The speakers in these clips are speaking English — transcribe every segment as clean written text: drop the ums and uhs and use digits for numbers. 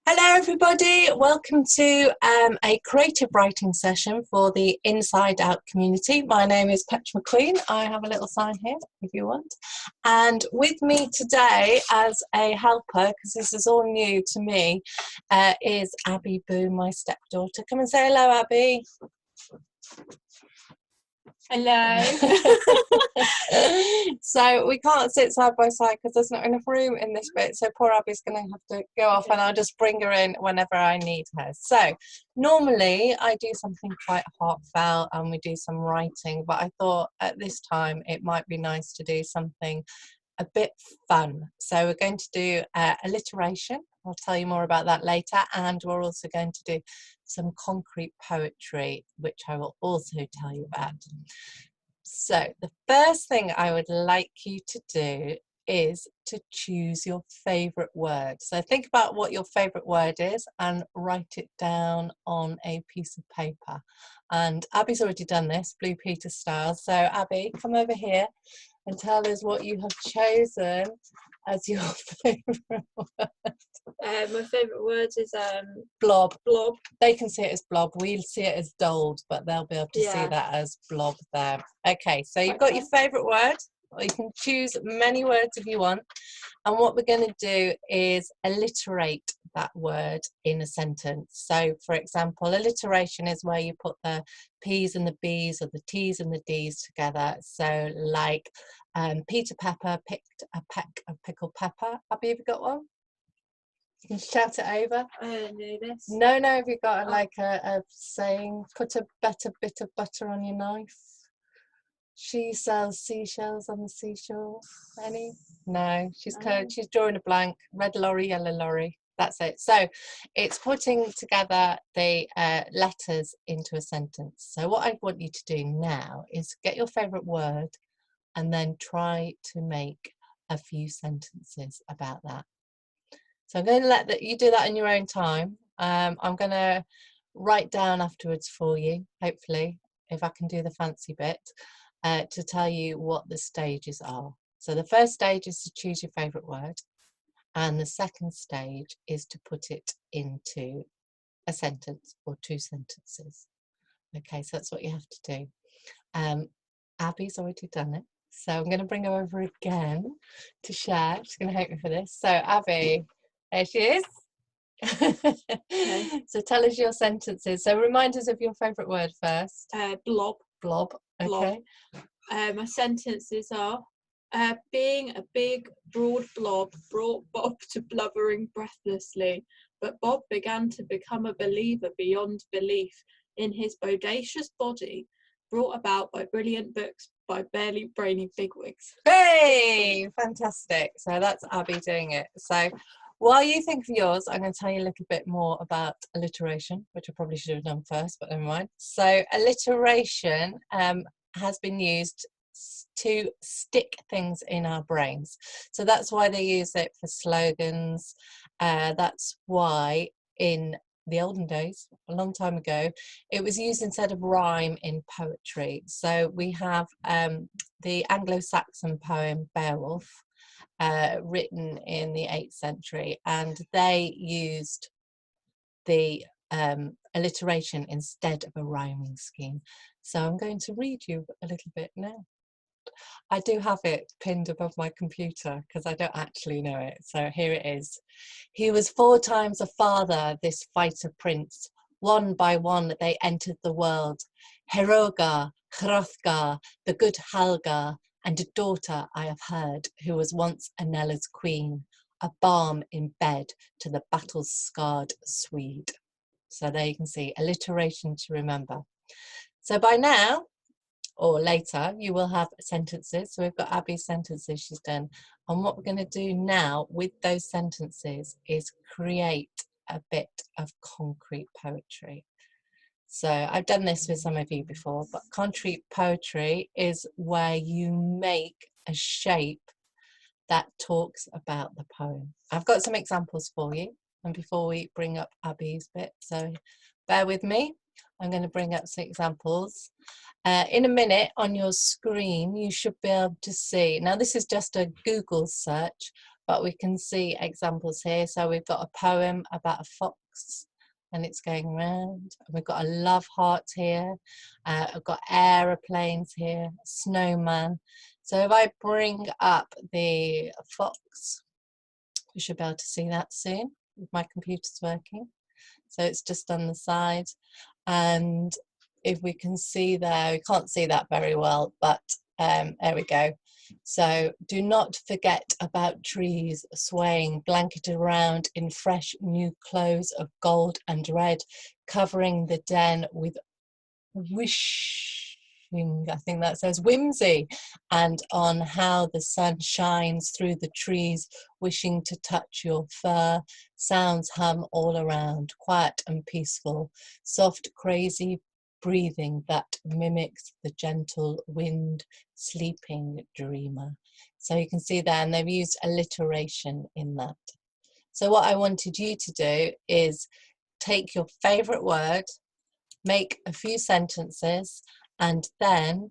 Hello everybody, welcome to a creative writing session for the Inside Out community. My name is Petra McQueen. I have a little sign here if you want. And with me today as a helper, because this is all new to me, is Abby Boone, my stepdaughter. Come and say hello, Abby. Hello. So we can't sit side by side because there's not enough room in this bit, so poor Abby's going to have to go off and I'll just bring her in whenever I need her. So normally I do something quite heartfelt and we do some writing, but I thought at this time it might be nice to do something a bit fun. So we're going to do alliteration. I'll tell you more about that later, and we're also going to do some concrete poetry, which I will also tell you about. So the first thing I would like you to do is to choose your favourite word. So think about what your favourite word is and write it down on a piece of paper. And Abby's already done this, Blue Peter style. So Abby, come over here and tell us what you have chosen as your favourite word. My favourite words is blob. blob. They can see it as blob. We'll see it as dold, but they'll be able to see that as blob there. Okay, so you've got your favourite word, or you can choose many words if you want. And what we're going to do is alliterate that word in a sentence. So, for example, alliteration is where you put the P's and the B's or the T's and the D's together. So, like Peter Pepper picked a peck of pickled pepper. Abby, have you got one? You can shout it over. I don't know this. No, have you got like a saying? Put a better bit of butter on your knife. She sells seashells on the seashore. Any? No, she's drawing a blank. Red lorry, yellow lorry. That's it. So it's putting together the letters into a sentence. So what I want you to do now is get your favourite word and then try to make a few sentences about that. So I'm going to let you do that in your own time. I'm going to write down afterwards for you, hopefully, if I can do the fancy bit, to tell you what the stages are. So the first stage is to choose your favourite word, and the second stage is to put it into a sentence or two sentences. Okay, so that's what you have to do. Abby's already done it, so I'm going to bring her over again to share. She's going to help me for this. So Abby, there she is. Okay. So tell us your sentences. So remind us of your favourite word first. Blob. Blob. Okay. Blob. My sentences are being a big, broad blob brought Bob to blubbering breathlessly, but Bob began to become a believer beyond belief in his bodacious body, brought about by brilliant books by barely brainy bigwigs. Hey, fantastic. So that's Abby doing it. So while you think of yours, I'm going to tell you a little bit more about alliteration, which I probably should have done first, but never mind. So alliteration has been used to stick things in our brains. So that's why they use it for slogans. That's why in the olden days, a long time ago, it was used instead of rhyme in poetry. So we have the Anglo-Saxon poem Beowulf, written in the 8th century, and they used the alliteration instead of a rhyming scheme. So I'm going to read you a little bit now. I do have it pinned above my computer because I don't actually know it. So here it is. He was 4 times a father, this fighter prince. One by one they entered the world. Herogar, Hrothgar, the good Halgar, and a daughter I have heard, who was once Anella's queen, a balm in bed to the battle-scarred Swede. So there you can see, alliteration to remember. So by now, or later, you will have sentences. So we've got Abby's sentences she's done. And what we're going to do now with those sentences is create a bit of concrete poetry. So I've done this with some of you before, but concrete poetry is where you make a shape that talks about the poem. I've got some examples for you, and before we bring up Abby's bit, so bear with me. I'm going to bring up some examples. In a minute on your screen, you should be able to see. Now, this is just a Google search, but we can see examples here. So we've got a poem about a fox and it's going around. We've got a love heart here. I've got aeroplanes here, snowman. So if I bring up the fox, we should be able to see that soon if my computer's working. So it's just on the side. And if we can see there, we can't see that very well, but there we go. So do not forget about trees swaying, blanketed around in fresh new clothes of gold and red, covering the den with wishing, I think that says whimsy, and on how the sun shines through the trees, wishing to touch your fur. Sounds hum all around, quiet and peaceful, soft, crazy breathing that mimics the gentle wind, sleeping dreamer. So you can see there, and they've used alliteration in that. So what I wanted you to do is take your favorite word, make a few sentences, and then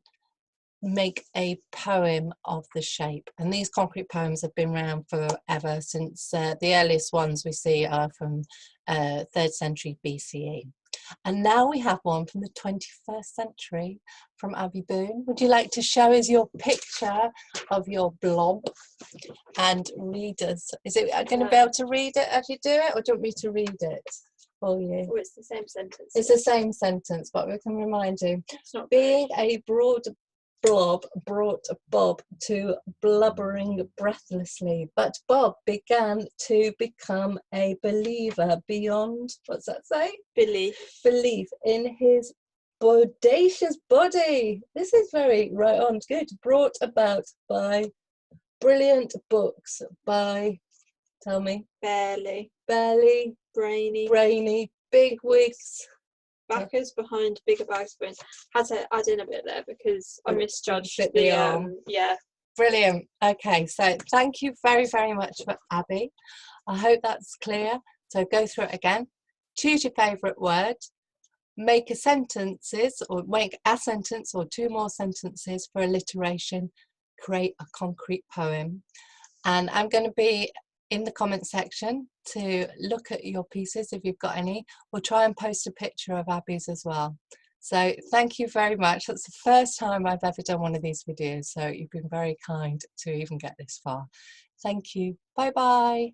make a poem of the shape. And these concrete poems have been around forever, since the earliest ones we see are from 3rd century BCE. And now we have one from the 21st century from Abby Boone. Would you like to show us your picture of your blob and read us? Is it going to be able to read it as you do it, or do you want me to read it for you? Oh, it's the same sentence. It's the same sentence, but we can remind you. It's not Being a broad blob brought Bob to blubbering breathlessly, but Bob began to become a believer beyond, what's that say? belief. Belief in his bodacious body. This is very right on, good. Brought about by brilliant books by, tell me. Barely. Brainy, big wigs. Backers behind bigger bags of brains. Had to add in a bit there because I misjudged the arm. Yeah. Brilliant. Okay, so thank you very, very much for Abby. I hope that's clear. So go through it again. Choose your favourite word. Make a sentences, or make a sentence or two more sentences for alliteration. Create a concrete poem. And I'm going to be in the comment section to look at your pieces if you've got any. We'll try and post a picture of Abby's as well. So thank you very much. That's the first time I've ever done one of these videos, so you've been very kind to even get this far. Thank you. Bye bye.